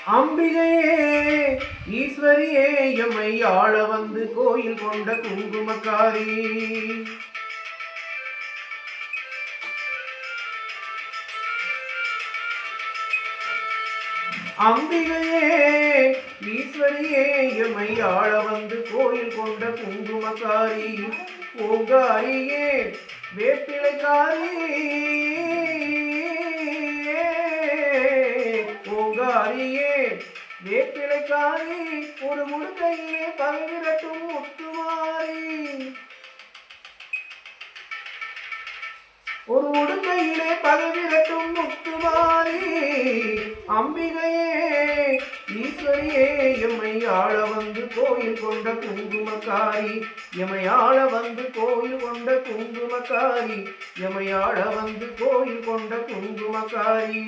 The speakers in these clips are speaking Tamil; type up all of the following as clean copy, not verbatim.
அம்பிகையே ஈஸ்வரியே எம்மை ஆள வந்து கோயில் கொண்ட குங்குமக்காரி. அம்பிகையே ஈஸ்வரியே எம்மை ஆள வந்து கோயில் கொண்ட குங்குமக்காரி. பூங்காரியே வேப்பிலைக்காரி. பூங்காரியே வேப்பிலைக்காரி. ஒரு முழுக்கையிலே பகிரட்டும் முத்துமாரி. ஒரு உடுக்கையிலே பகிரட்டும் முத்துமாரி. அம்பிகையே ஈஸ்வரியே எம்மை ஆள வந்து கோயில் கொண்ட குங்குமக்காரி. எம்மை ஆள வந்து கோயில் கொண்ட குங்குமக்காரி. எம்மை ஆள வந்து கோயில் கொண்ட குங்குமக்காரி.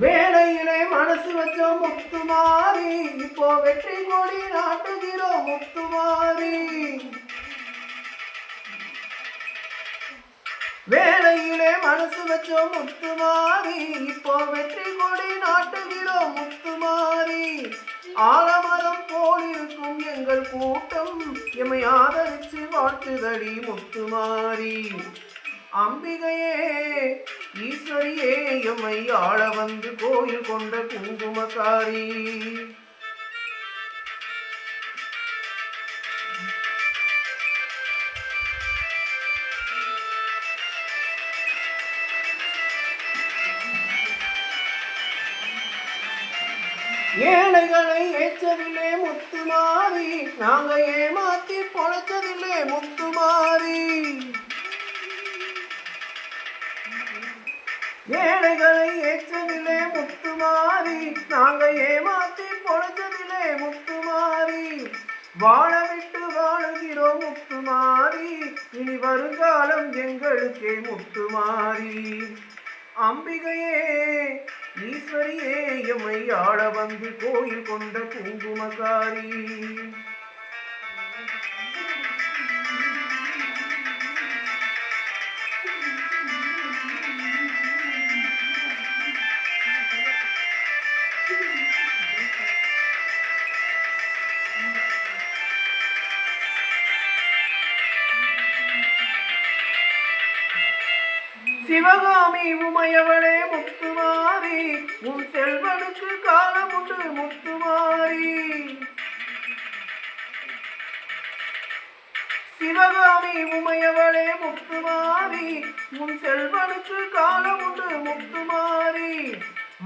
வேலையிலே மனசு வச்சோம் முத்துமாரி. இப்போ வெற்றி கொடி நாட்டுகிறோம் முத்துமாரி. வேலையிலே மனசு வச்சோம் முத்துமாரி. இப்போ வெற்றி கொடி நாட்டுகிறோம் முத்துமாரி. ஆலமரம் போல் இருக்கும் எங்கள் கூட்டம் எம்மை ஆதரிச்சு வாழ்த்துதடி முத்துமாரி. அம்பிகையே ஈஸ்வரியே எம்மை ஆள வந்து கோயில் கொண்ட குங்குமக்காரி. ஏழைகளை ஏற்றதில்லை முத்துமாரி. நாங்க ஏமாத்தி பொழைச்சதில்லை முத்துமாரி. ஏழைகளை ஏற்றதில்லை முத்துமாரி. நாங்க ஏமாத்தி பொழைச்சதில்லை முத்துமாரி. வாழ விட்டு வாழுகிறோம் முத்துமாரி. இனி வருங்காலம் எங்களுக்கே முத்துமாரி. அம்பிகையே ஈஸ்வரியே எம்மை ஆள வந்து கோயில் கொண்ட குங்குமக்காரி. சிவகாமி உமையவளே முத்துமாரி. உன் செல்வனுக்கு காலம் உண்டு முத்துமாரி. சிவகாமி உமையவளே முத்துமாரி. உன் செல்வனுக்கு காலம் உண்டு முத்துமாரி.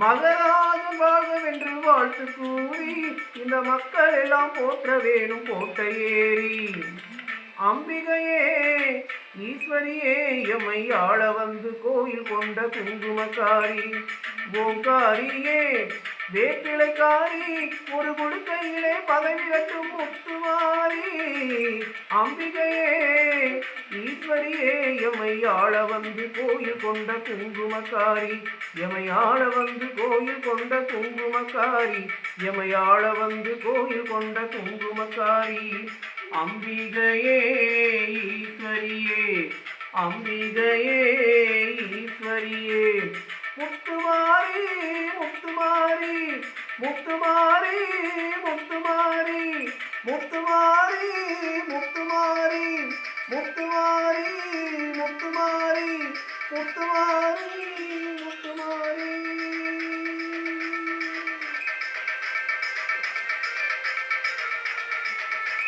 மகராஜன் வாழ்கவென்று வாழ்த்து கூறி இந்த மக்கள் எல்லாம் போற்ற வேணும் கோட்டை ஏறி. அம்பிகையே ஈஸ்வரியே எம்மை ஆள வந்து கோயில் கொண்ட குங்குமக்காரி. ஓங்காரியே வேப்பிலைக்காரி. ஒரு குடுக்கையிலே பதவிரட்டும் முத்துமாரி. அம்பிகையே ஈஸ்வரியே எம்மை ஆள வந்து கோயில் கொண்ட குங்குமக்காரி. எம்மை ஆள வந்து கோயில் கொண்ட குங்குமக்காரி. எம்மை ஆள வந்து கோயில் கொண்ட குங்குமக்காரி. அம்பிகையே ஈஸ்வரியே. அம்பிகையே ஈஸ்வரியே. முத்துமாரி முத்துமாரி முத்துமாரி முத்துமாரி முத்துமாரி முத்துமாரி முத்துமாரி முத்துமாரி முத்துமாரி.